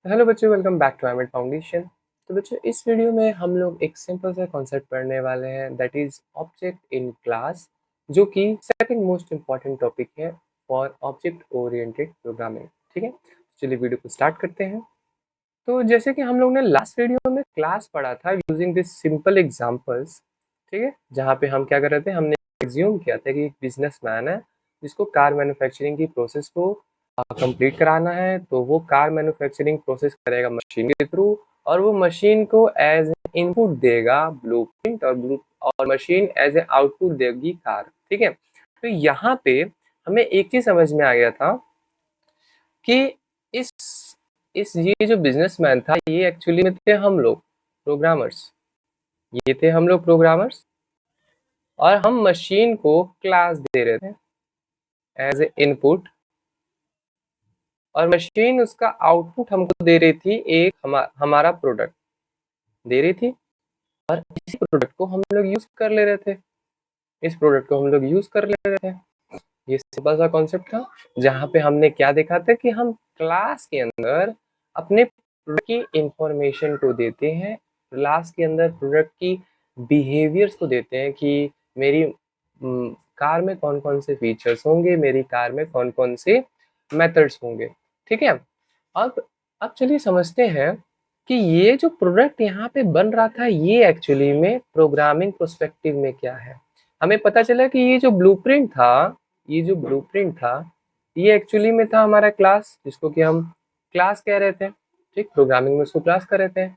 Hello बच्चों, welcome back to एमिड foundation. तो बच्चों, इस वीडियो में हम लोग एक सिंपल सा कॉन्सेप्ट पढ़ने वाले हैं, that is object in class, जो कि सेकंड मोस्ट इम्पॉर्टेंट टॉपिक है फॉर ऑब्जेक्ट ओरिएंटेड प्रोग्रामिंग। ठीक है, चलिए वीडियो को स्टार्ट करते हैं। तो जैसे कि हम लोग ने लास्ट वीडियो में क्लास पढ़ा था यूजिंग दिस सिंपल एग्जांपल्स। ठीक है, जहाँ पे हम क्या कर रहे थे, हमने एज्यूम किया था कि एक बिजनेसमैन है जिसको कार मैन्युफैक्चरिंग की प्रोसेस को कंप्लीट कराना है। तो वो कार मैन्युफैक्चरिंग प्रोसेस करेगा मशीन के थ्रू, और वो मशीन को एज इनपुट देगा ब्लूप्रिंट, और मशीन एज ए आउटपुट देगी कार। ठीक है, तो यहाँ पे हमें एक चीज समझ में आ गया था कि इस ये जो बिजनेसमैन था, ये एक्चुअली में थे हम लोग प्रोग्रामर्स। ये थे हम लोग प्रोग्रामर्स, और हम मशीन को क्लास दे रहे थे एज ए इनपुट, और मशीन उसका आउटपुट हमको दे रही थी, एक हमारा प्रोडक्ट दे रही थी, और इसी प्रोडक्ट को हम लोग यूज कर ले रहे थे। इस प्रोडक्ट को हम लोग यूज कर ले रहे थे। ये सिंपल सा कॉन्सेप्ट था, जहाँ पे हमने क्या देखा था कि हम क्लास के अंदर अपने प्रोडक्ट की इंफॉर्मेशन को देते हैं, क्लास के अंदर प्रोडक्ट की बिहेवियर्स को देते हैं कि मेरी कार में कौन कौन से फीचर्स होंगे, मेरी कार में कौन कौन से मेथड्स होंगे। ठीक है, अब चलिए समझते हैं कि ये जो प्रोडक्ट यहाँ पे बन रहा था, ये एक्चुअली में प्रोग्रामिंग पर्सपेक्टिव में क्या है। हमें पता चला कि ये जो ब्लूप्रिंट था, ये एक्चुअली में था हमारा क्लास, जिसको कि हम क्लास कह रहे थे। ठीक, प्रोग्रामिंग में उसको क्लास कर रहे थे।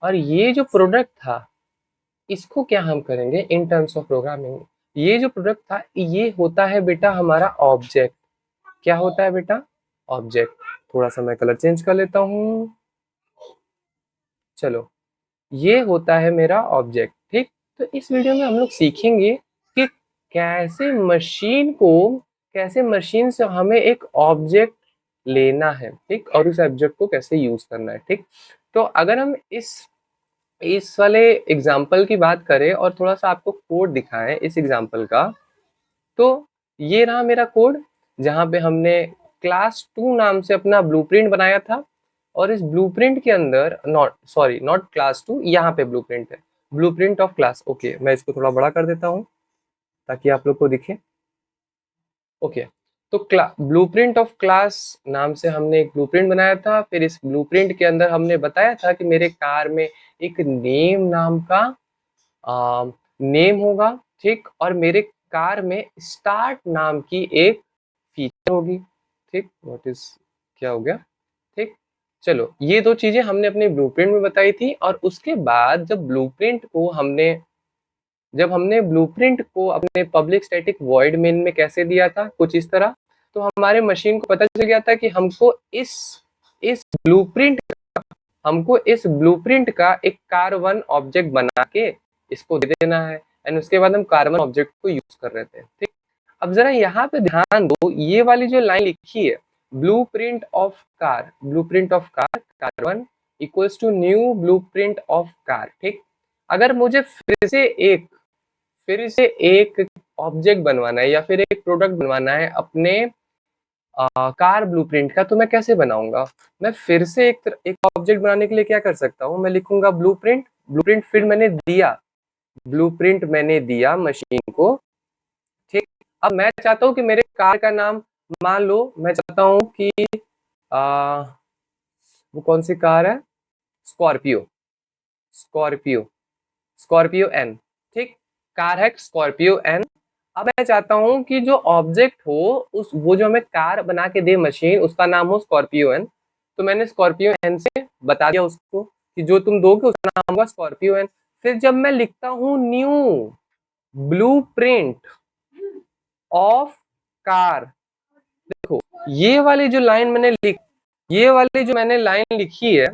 और ये जो प्रोडक्ट था, इसको क्या हम करेंगे इन टर्म्स ऑफ प्रोग्रामिंग। ये जो प्रोडक्ट था, ये होता है बेटा हमारा ऑब्जेक्ट। क्या होता है बेटा? ऑब्जेक्ट। थोड़ा सा मैं कलर चेंज कर लेता हूँ। चलो, ये होता है मेरा ऑब्जेक्ट। ठीक, तो इस वीडियो में हम लोग सीखेंगे कि कैसे मशीन से हमें एक ऑब्जेक्ट लेना है, ठीक, और उस ऑब्जेक्ट को कैसे यूज करना है। ठीक, तो अगर हम इस वाले एग्जाम्पल की बात करें और थोड़ा सा आपको कोड दिखाएं इस एग्जाम्पल का, तो ये रहा मेरा कोड, जहाँ पे हमने क्लास 2 नाम से अपना ब्लूप्रिंट बनाया था। और इस ब्लूप्रिंट के अंदर नॉट क्लास 2, यहाँ पे ब्लूप्रिंट है, ब्लूप्रिंट ऑफ क्लास। ओके, मैं इसको थोड़ा बड़ा कर देता हूँ ताकि आप लोग को दिखे। ओके, तो ब्लूप्रिंट ऑफ क्लास नाम से हमने एक ब्लूप्रिंट बनाया था। फिर इस ब्लूप्रिंट के अंदर हमने बताया था कि मेरे कार में एक नेम नाम का नेम होगा। ठीक, और मेरे कार में स्टार्ट नाम की एक फीचर होगी। ठीक, व्हाट इज, क्या हो गया? ठीक, चलो, ये दो चीजें हमने अपने ब्लूप्रिंट में बताई थी। और उसके बाद जब हमने ब्लूप्रिंट को अपने पब्लिक स्टैटिक वॉइड मेन में कैसे दिया था, कुछ इस तरह, तो हमारे मशीन को पता चल गया था कि इस ब्लूप्रिंट इस ब्लूप्रिंट का एक कार1 ऑब्जेक्ट बना के इसको दे देना है, एंड उसके बाद हम कार1 ऑब्जेक्ट को यूज कर रहे थे। ठीक, अब जरा यहाँ पे ध्यान दो, ये वाली जो लाइन लिखी है, blueprint of car car one equals to new blueprint of car. ठीक, अगर मुझे फिर से एक ऑब्जेक्ट बनवाना है या फिर एक प्रोडक्ट बनवाना है अपने कार ब्लूप्रिंट का, तो मैं कैसे बनाऊंगा? मैं फिर से एक ऑब्जेक्ट बनाने के लिए क्या कर सकता हूँ, मैं लिखूंगा ब्लूप्रिंट फिर मैंने दिया मशीन को। ठीक, अब मैं चाहता हूँ कि मेरे कार का नाम, मान लो मैं चाहता हूँ कि आ, वो कौन सी कार है, स्कॉर्पियो स्कॉर्पियो स्कॉर्पियो एन। ठीक, कार है स्कॉर्पियो एन। अब मैं चाहता हूँ कि जो ऑब्जेक्ट हो, वो जो हमें कार बना के दे मशीन, उसका नाम हो स्कॉर्पियो एन। तो मैंने स्कॉर्पियो एन से बता दिया उसको कि जो तुम दोगे उसका नाम होगा स्कॉर्पियो एन। फिर जब मैं लिखता हूँ न्यू ब्लूप्रिंट ऑफ कार, देखो, ये वाली जो लाइन मैंने लिख ये वाली जो मैंने लाइन लिखी है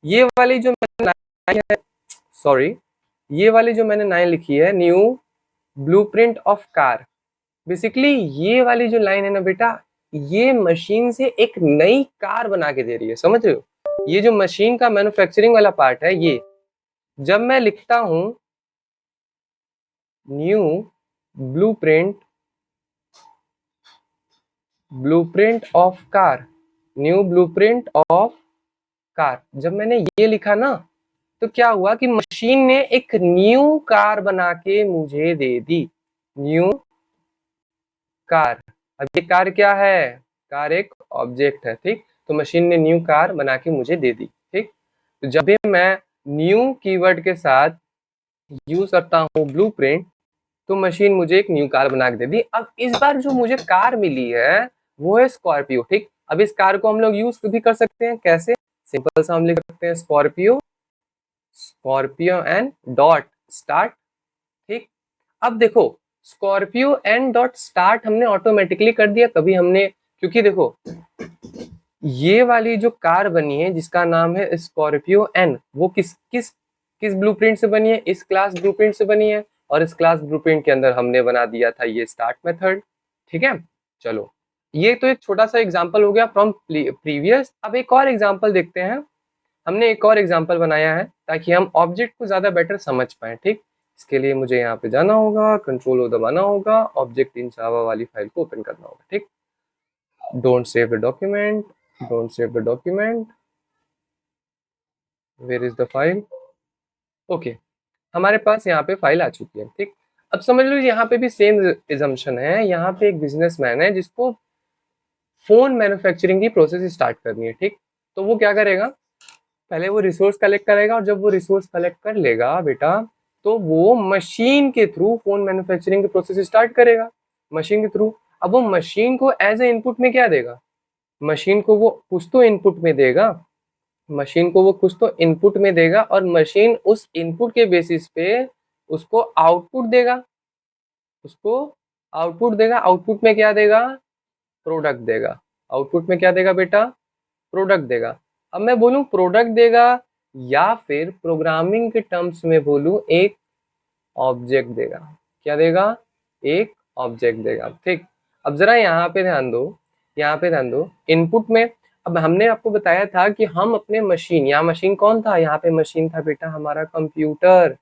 ये वाली जो मैंने लाइन है सॉरी ये वाली जो मैंने लाइन लिखी है, new blueprint of car, basically ये वाली जो लाइन है ना बेटा, ये मशीन से एक नई कार बना के दे रही है। समझ रहे हो? ये जो मशीन का मैन्युफैक्चरिंग वाला पार्ट है, ये जब मैं लिखता हूं new blueprint blueprint of car new blueprint of car, जब मैंने ये लिखा ना तो क्या हुआ कि मशीन ने एक न्यू कार बना के मुझे दे दी, न्यू कार। अब ये कार क्या है? कार एक ऑब्जेक्ट है, ठीक। तो मशीन ने न्यू कार बना के मुझे दे दी, ठीक। तो जब भी मैं न्यू कीवर्ड के साथ यूज करता हूँ ब्लूप्रिंट, तो मशीन मुझे एक न्यू कार बना के दे दी। अब इस बार जो मुझे कार मिली है वो है स्कॉर्पियो, ठीक। अब इस कार को हम लोग यूज भी कर सकते हैं, कैसे? सिंपल सा हम लिख सकते हैं Scorpio, Scorpio and dot start, ठीक। अब देखो स्कॉर्पियो एंड डॉट स्टार्ट हमने ऑटोमेटिकली कर दिया, कभी हमने, क्योंकि देखो ये वाली जो कार बनी है जिसका नाम है स्कॉर्पियो एन, वो किस किस किस ब्लूप्रिंट से बनी है? इस क्लास ब्लूप्रिंट से बनी है, और इस क्लास ब्लूप्रिंट के अंदर हमने बना दिया था ये स्टार्ट मेथड, ठीक है। चलो, ये तो एक छोटा सा एग्जांपल हो गया फ्रॉम प्रीवियस। अब एक और एग्जांपल देखते हैं। हमने एक और एग्जांपल बनाया है ताकि हम ऑब्जेक्ट को ज्यादा बेटर समझ पाए, ठीक। इसके लिए मुझे यहाँ पे जाना होगा, कंट्रोल ओ दबाना होगा, ऑब्जेक्ट इन जावा वाली फाइल को ओपन करना होगा, ठीक। Don't save the document, don't save the document, where is the file? Okay, हमारे पास यहाँ पे फाइल आ चुकी है, ठीक। अब समझ लो यहाँ पे भी सेम एजम्पशन है। यहाँ पे एक बिजनेसमैन है जिसको फोन मैन्युफैक्चरिंग की प्रोसेस स्टार्ट करनी है, ठीक। तो वो क्या करेगा? पहले वो रिसोर्स कलेक्ट करेगा, और जब वो रिसोर्स कलेक्ट कर लेगा बेटा, तो वो मशीन के थ्रू फोन मैन्युफैक्चरिंग की प्रोसेस स्टार्ट करेगा, मशीन के थ्रू। अब वो मशीन को एज ए इनपुट में क्या देगा? मशीन को वो कुछ तो इनपुट में देगा, मशीन को वो कुछ तो इनपुट में देगा, और मशीन उस इनपुट के बेसिस पे उसको आउटपुट देगा, उसको आउटपुट देगा। आउटपुट में क्या देगा? प्रोडक्ट देगा। आउटपुट में क्या देगा बेटा? प्रोडक्ट देगा। अब मैं बोलूं प्रोडक्ट देगा, या फिर प्रोग्रामिंग के टर्म्स में बोलूं एक ऑब्जेक्ट देगा। क्या देगा? एक ऑब्जेक्ट देगा, ठीक। अब जरा यहाँ पे ध्यान दो, यहाँ पे ध्यान दो इनपुट में। अब हमने आपको बताया था कि हम अपने मशीन, यहाँ मशीन कौन था? यहाँ पे मशीन था बेटा हमारा कंप्यूटर।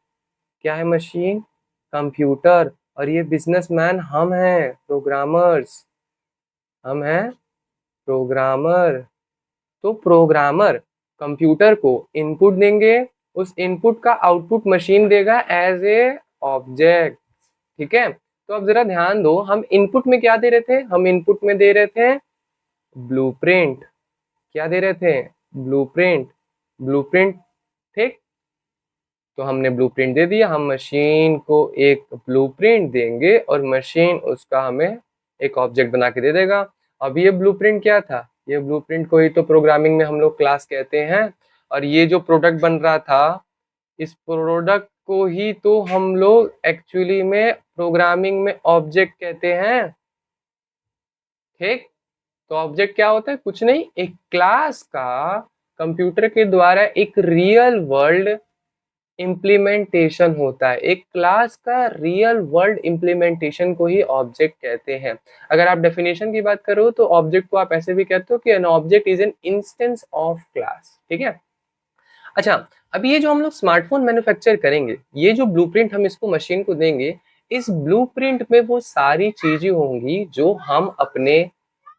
क्या है मशीन? कंप्यूटर। और ये बिजनेसमैन हम हैं, प्रोग्रामर्स, हम हैं प्रोग्रामर। तो प्रोग्रामर कंप्यूटर को इनपुट देंगे, उस इनपुट का आउटपुट मशीन देगा एज ए ऑब्जेक्ट, ठीक है। तो अब जरा ध्यान दो, हम इनपुट में क्या दे रहे थे? हम इनपुट में दे रहे थे ब्लूप्रिंट। क्या दे रहे थे? ब्लूप्रिंट, ब्लूप्रिंट, ठीक। तो हमने ब्लूप्रिंट दे दिया, हम मशीन को एक ब्लूप्रिंट देंगे और मशीन उसका हमें एक ऑब्जेक्ट बना के दे देगा। अब ये ब्लूप्रिंट क्या था? ये ब्लूप्रिंट को ही तो प्रोग्रामिंग में हम लोग क्लास कहते हैं, और ये जो प्रोडक्ट बन रहा था, इस प्रोडक्ट को ही तो हम लोग एक्चुअली में प्रोग्रामिंग में ऑब्जेक्ट कहते हैं, ठीक। तो ऑब्जेक्ट क्या होता है? कुछ नहीं, एक क्लास का कंप्यूटर के द्वारा एक रियल वर्ल्ड इम्प्लीमेंटेशन होता है। एक क्लास का रियल वर्ल्ड इम्प्लीमेंटेशन को ही ऑब्जेक्ट कहते हैं। अगर आप डेफिनेशन की बात करो तो ऑब्जेक्ट को आप ऐसे भी कहते हो कि an object is an instance of class, ठीक है। अच्छा, अब ये जो हम लोग स्मार्टफोन मैन्युफैक्चर करेंगे, ये जो ब्लूप्रिंट हम इसको मशीन को देंगे, इस ब्लूप्रिंट में वो सारी चीजें होंगी जो हम अपने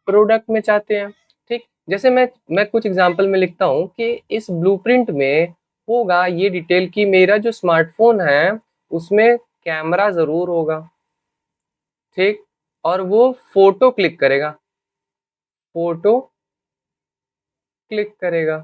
प्रोडक्ट में चाहते हैं, ठीक। जैसे मैं कुछ एग्जांपल में लिखता हूँ कि इस ब्लूप्रिंट में होगा ये डिटेल कि मेरा जो स्मार्टफोन है उसमें कैमरा जरूर होगा, ठीक। और वो फोटो क्लिक करेगा, फोटो क्लिक करेगा,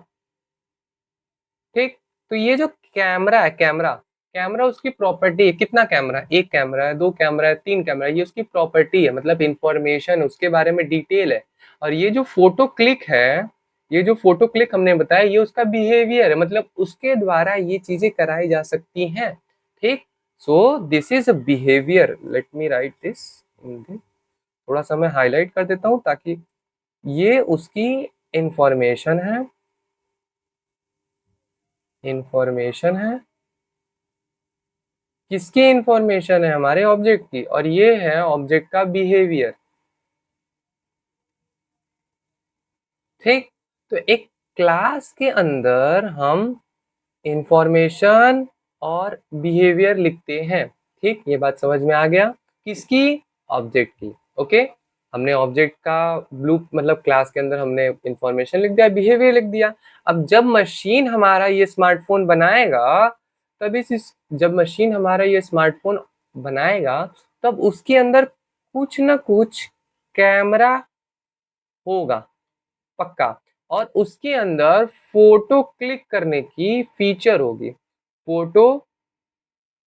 ठीक। तो ये जो कैमरा है, कैमरा, कैमरा उसकी प्रॉपर्टी है। कितना कैमरा है? एक कैमरा है, दो कैमरा है, तीन कैमरा है, ये उसकी प्रॉपर्टी है, मतलब इंफॉर्मेशन उसके बारे में डिटेल है। और ये जो फोटो क्लिक है, ये जो फोटो क्लिक हमने बताया, ये उसका बिहेवियर है, मतलब उसके द्वारा ये चीजें कराई जा सकती हैं, ठीक। So this is a behaviour, let me right this, थोड़ा सा मैं हाईलाइट कर देता हूं ताकि ये उसकी इंफॉर्मेशन है, इंफॉर्मेशन है। किसकी इंफॉर्मेशन है? हमारे ऑब्जेक्ट की। और ये है ऑब्जेक्ट का बिहेवियर, ठीक। तो एक क्लास के अंदर हम इंफॉर्मेशन और बिहेवियर लिखते हैं, ठीक। ये बात समझ में आ गया? किसकी? ऑब्जेक्ट की, ओके। हमने ऑब्जेक्ट का ब्लू मतलब क्लास के अंदर हमने इंफॉर्मेशन लिख दिया, बिहेवियर लिख दिया। अब जब मशीन हमारा ये स्मार्टफोन बनाएगा, तब इस जब मशीन हमारा ये स्मार्टफोन बनाएगा, तब उसके अंदर कुछ ना कुछ कैमरा होगा पक्का, और उसके अंदर फोटो क्लिक करने की फीचर होगी, फोटो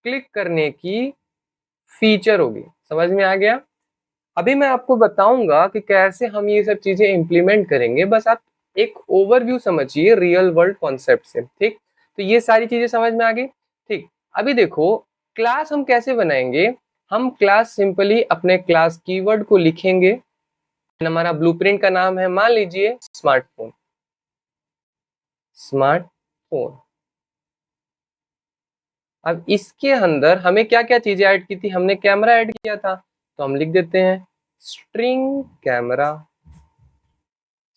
क्लिक करने की फीचर होगी। समझ में आ गया? अभी मैं आपको बताऊंगा कि कैसे हम ये सब चीजें इंप्लीमेंट करेंगे, बस आप एक ओवरव्यू समझिए रियल वर्ल्ड कॉन्सेप्ट से। ठीक, तो ये सारी चीजें समझ में आ गई। ठीक, अभी देखो क्लास हम कैसे बनाएंगे। हम क्लास सिंपली अपने क्लास कीवर्ड को लिखेंगे। हमारा ब्लूप्रिंट का नाम है, मान लीजिए स्मार्टफोन, स्मार्टफोन। अब इसके अंदर हमें क्या क्या चीजें ऐड की थी, हमने कैमरा ऐड किया था, तो हम लिख देते हैं string camera,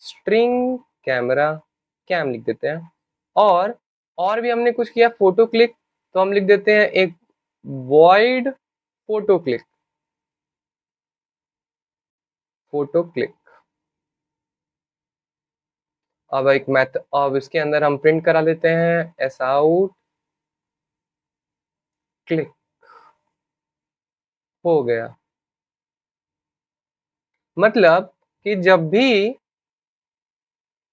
string camera, cam लिख देते हैं। और भी हमने कुछ किया, फोटो क्लिक, तो हम लिख देते हैं एक void photo click, photo click. अब एक मैथ, अब इसके अंदर हम प्रिंट करा लेते हैं एस आउट क्लिक, हो गया। मतलब कि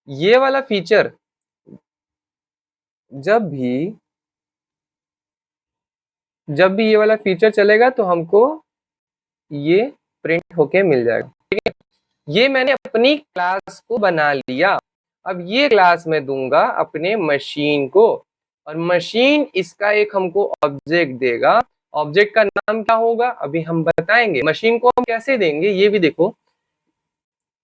ये वाला फीचर जब भी जब भी ये वाला फीचर चलेगा तो हमको ये प्रिंट होके मिल जाएगा। ठीक है, ये मैंने अपनी क्लास को बना लिया। अब ये क्लास मैं दूंगा अपने मशीन को, और मशीन इसका एक हमको ऑब्जेक्ट देगा। ऑब्जेक्ट का नाम क्या होगा अभी हम बताएंगे। मशीन को हम कैसे देंगे ये भी देखो।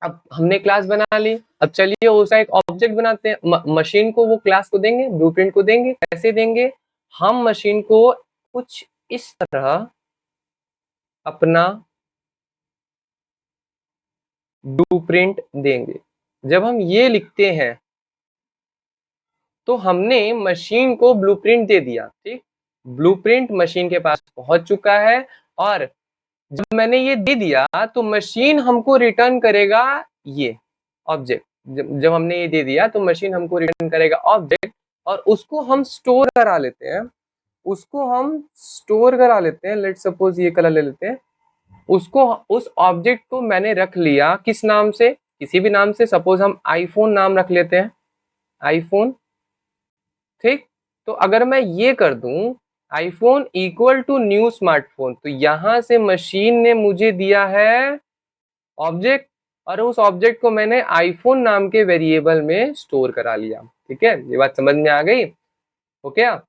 अब हमने क्लास बना ली, अब चलिए उसका एक ऑब्जेक्ट बनाते हैं। मशीन को वो क्लास को देंगे, ब्लूप्रिंट को देंगे। कैसे देंगे, हम मशीन को कुछ इस तरह अपना ब्लूप्रिंट देंगे। जब हम ये लिखते हैं तो हमने मशीन को ब्लूप्रिंट दे दिया। ठीक, ब्लूप्रिंट मशीन के पास पहुंच चुका है, और जब मैंने ये दे दिया तो मशीन हमको रिटर्न करेगा ये ऑब्जेक्ट। जब हमने ये दे दिया तो मशीन हमको रिटर्न करेगा ऑब्जेक्ट, और उसको हम स्टोर करा लेते हैं। उसको हम स्टोर करा लेते हैं, लेट सपोज ये कलर ले लेते हैं। उसको, उस ऑब्जेक्ट को मैंने रख लिया किस नाम से, किसी भी नाम से। सपोज हम आईफोन नाम रख लेते हैं, आईफोन। ठीक, तो अगर मैं ये कर दूं iPhone equal to new smartphone, तो यहां से मशीन ने मुझे दिया है ऑब्जेक्ट, और उस ऑब्जेक्ट को मैंने आईफोन नाम के वेरिएबल में स्टोर करा लिया। ठीक है, ये बात समझ में आ गई? हो गया,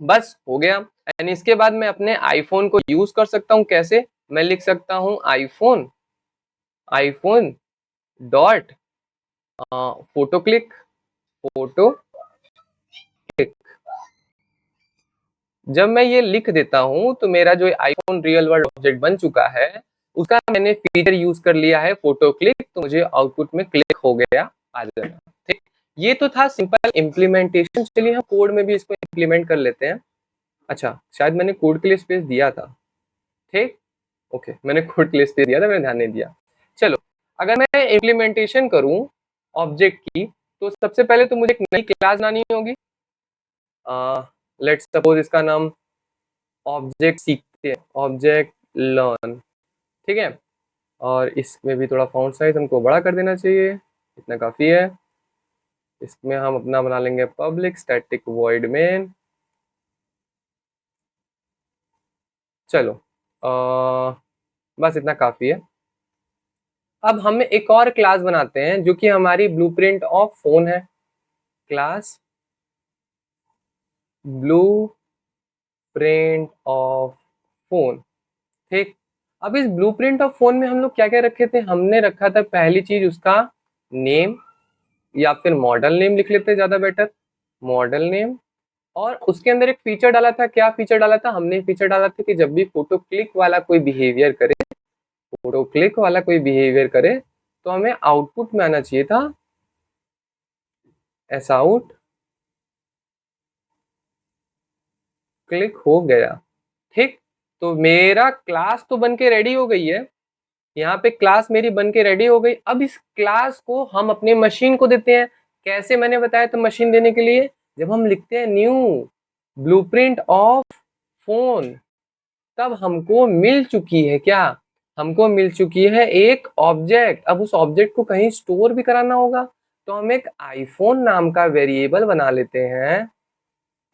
बस हो गया। एंड इसके बाद मैं अपने आईफोन को यूज कर सकता हूं। कैसे, मैं लिख सकता हूं iPhone, iPhone dot photo click, photo click. जब मैं ये लिख देता हूं तो मेरा जो आईफोन रियल वर्ल्ड ऑब्जेक्ट बन चुका है, उसका मैंने फीचर यूज कर लिया है फोटो क्लिक, तो मुझे आउटपुट में क्लिक हो गया आ जाएगा। ठीक, ये तो था सिंपल इम्प्लीमेंटेशन। चलिए हम कोड में भी इसको इम्प्लीमेंट कर लेते हैं। अच्छा, शायद मैंने कोड के लिए स्पेस दिया था। ठीक, ओके, मैंने कोड के लिए स्पेस दिया था, मैंने ध्यान नहीं दिया। चलो, अगर मैं इम्प्लीमेंटेशन करूं ऑब्जेक्ट की, तो सबसे पहले तो मुझे एक नई क्लास बनानी होगी। लेट्स सपोज इसका नाम ऑब्जेक्ट सीखते हैं, ऑब्जेक्ट लर्न। ठीक है, और इसमें भी थोड़ा फॉन्ट साइज हमको बड़ा कर देना चाहिए, इतना काफ़ी है। इसमें हम अपना बना लेंगे पब्लिक स्टैटिक वॉइड मेन। चलो, बस इतना काफ़ी है। अब हम एक और क्लास बनाते हैं जो कि हमारी ब्लूप्रिंट ऑफ फोन है। Class blueprint of phone. ठीक, अब इस ब्लूप्रिंट ऑफ फोन में हम लोग क्या क्या रखे थे, हमने रखा था पहली चीज उसका नेम, या फिर मॉडल नेम लिख लेते ज्यादा बेटर, मॉडल नेम। और उसके अंदर एक फीचर डाला था। क्या फीचर डाला था, हमने फीचर डाला था कि जब भी फोटो क्लिक वाला कोई बिहेवियर करे, फोटो क्लिक वाला कोई बिहेवियर करे, तो हमें आउटपुट में आना चाहिए था एस आउट क्लिक हो गया। ठीक, तो मेरा क्लास तो बन के रेडी हो गई है। यहाँ पे क्लास मेरी बन के रेडी हो गई। अब इस क्लास को हम अपने मशीन को देते हैं। कैसे, मैंने बताया तो मशीन देने के लिए, जब हम लिखते हैं न्यू ब्लूप्रिंट ऑफ फोन, तब हमको मिल चुकी है क्या, हमको मिल चुकी है एक ऑब्जेक्ट। अब उस ऑब्जेक्ट को कहीं स्टोर भी कराना होगा, तो हम एक आईफोन नाम का वेरिएबल बना लेते हैं,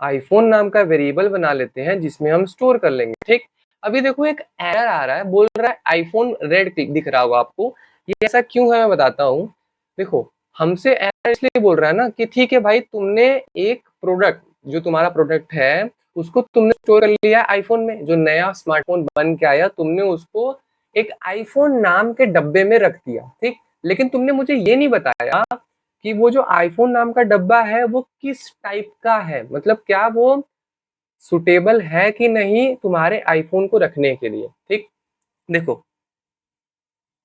आईफोन नाम का वेरिएबल बना लेते हैं जिसमें हम स्टोर कर लेंगे। ठीक, अभी देखो एक एरर आ रहा है, बोल रहा है आईफोन रेड दिख रहा होगा आपको। ये ऐसा क्यों है मैं बताता हूँ। देखो, हमसे एरर इसलिए बोल रहा है ना कि ठीक है भाई, तुमने एक प्रोडक्ट, जो तुम्हारा प्रोडक्ट है उसको तुमने स्टोर कर लिया आईफोन में, जो नया स्मार्टफोन बन के आया तुमने उसको एक आईफोन नाम के डब्बे में रख दिया। ठीक, लेकिन तुमने मुझे ये नहीं बताया कि वो जो आईफोन नाम का डब्बा है वो किस टाइप का है, मतलब क्या वो सुटेबल है कि नहीं तुम्हारे आईफोन को रखने के लिए। ठीक, देखो,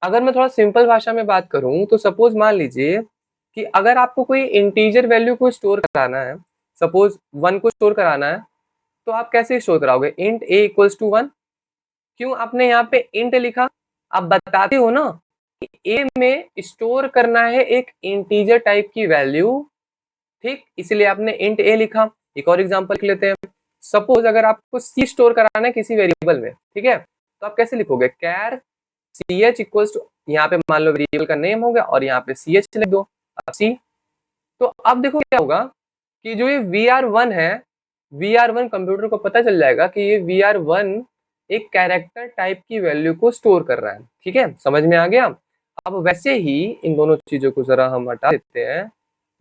अगर मैं थोड़ा सिंपल भाषा में बात करूं तो सपोज मान लीजिए कि अगर आपको कोई इंटीजर वैल्यू को स्टोर कराना है, सपोज 1 को स्टोर कराना है, तो आप कैसे स्टोर कराओगे, इंट a इक्वल्स टू 1। क्यों आपने यहाँ पे इंट लिखा, आप बताते हो ना कि a में स्टोर करना है एक इंटीजर टाइप की वैल्यू। ठीक, इसलिए आपने इंट a लिखा। एक और एग्जांपल लेते हैं, सपोज अगर आपको c स्टोर कराना है किसी वेरिएबल में, ठीक है, तो आप कैसे लिखोगे, कैर सी एच इक्वल्स टू, यहाँ पे मान लो वेरिएबल का नेम हो गया और यहाँ पे सी एच लिख दो, अब सी। तो अब देखो क्या होगा कि जो ये VR1 है, VR1 कंप्यूटर को पता चल जाएगा कि ये VR1 एक कैरेक्टर टाइप की वैल्यू को स्टोर कर रहा है। ठीक है, समझ में आ गया। अब वैसे ही इन दोनों चीजों को जरा हम हटा देते हैं।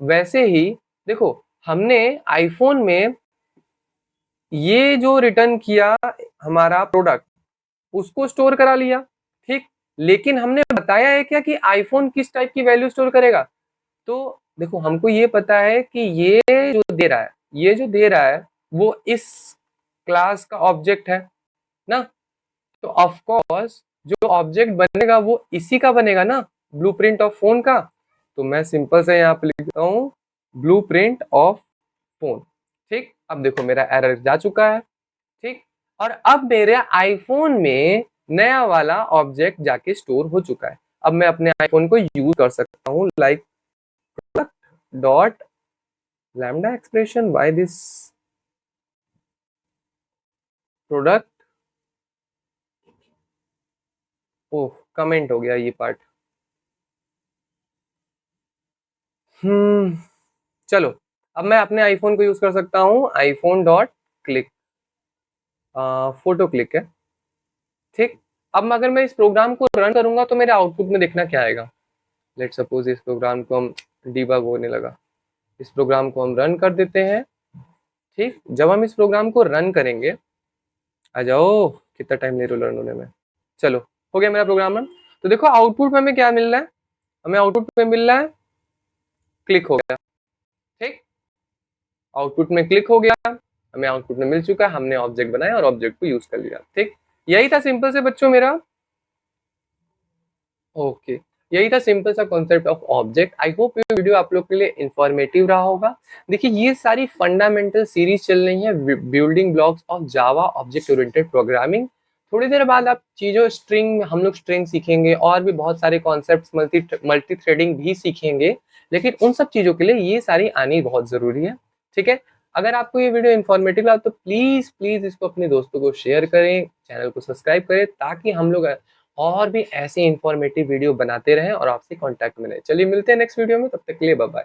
वैसे ही देखो, हमने आईफोन में ये जो रिटर्न किया हमारा प्रोडक्ट, उसको स्टोर करा लिया। ठीक, लेकिन हमने बताया है क्या कि आईफोन किस टाइप की वैल्यू स्टोर करेगा। तो देखो, हमको ये पता है कि ये जो दे रहा है, ये जो दे रहा है वो इस क्लास का ऑब्जेक्ट है ना। तो ऑफ कोर्स जो ऑब्जेक्ट बनेगा वो इसी का बनेगा ना, ब्लूप्रिंट ऑफ फोन का। तो मैं सिंपल से यहाँ पे लिखता हूँ ब्लूप्रिंट ऑफ फोन। ठीक, अब देखो मेरा एरर जा चुका है। ठीक, और अब मेरे आईफोन में नया वाला ऑब्जेक्ट जाके स्टोर हो चुका है। अब मैं अपने आईफोन को यूज कर सकता हूँ, like dot lambda expression by this product. Oh, comment हो गया ये पार्ट। चलो, अब मैं अपने आईफोन को यूज कर सकता हूँ, iPhone dot click, photo click है। ठीक, अब अगर मैं इस प्रोग्राम को रन करूंगा तो मेरे आउटपुट में देखना क्या आएगा। लेट सपोज इस प्रोग्राम को हम डीबग होने लगा, इस प्रोग्राम को हम रन कर देते हैं। ठीक, जब हम इस प्रोग्राम को रन करेंगे, आ जाओ, कितना टाइम ले रहे हो रन होने में। चलो, हो गया मेरा प्रोग्राम रन। तो देखो आउटपुट में हमें क्या मिल रहा है, हमें आउटपुट में मिल रहा है क्लिक हो गया। ठीक, आउटपुट में क्लिक हो गया, हमें आउटपुट में मिल चुका है, हमने ऑब्जेक्ट बनाया और ऑब्जेक्ट को यूज कर लिया। ठीक, यही था सिंपल से बच्चों मेरा। ओके, यही था सिंपल सा concept of object. I hope ये वीडियो आप लोग के लिए इंफॉर्मेटिव रहा होगा। देखिए, ये सारी फंडामेंटल सीरीज चल रही है, building blocks of Java object oriented programming. थोड़ी देर बाद आप चीजों स्ट्रिंग, हम लोग स्ट्रिंग सीखेंगे और भी बहुत सारे कॉन्सेप्ट्स, मल्टी थ्रेडिंग भी सीखेंगे। लेकिन उन सब चीजों के लिए ये सारी आनी बहुत जरूरी है। ठीक है, अगर आपको ये वीडियो इन्फॉर्मेटिव लगा तो प्लीज प्लीज इसको अपने दोस्तों को शेयर करें, चैनल को सब्सक्राइब करें, ताकि हम लोग और भी ऐसे इंफॉर्मेटिव वीडियो बनाते रहें और आपसे कांटेक्ट में रहें। चलिए मिलते हैं नेक्स्ट वीडियो में, तब तक के लिए बाय बाय।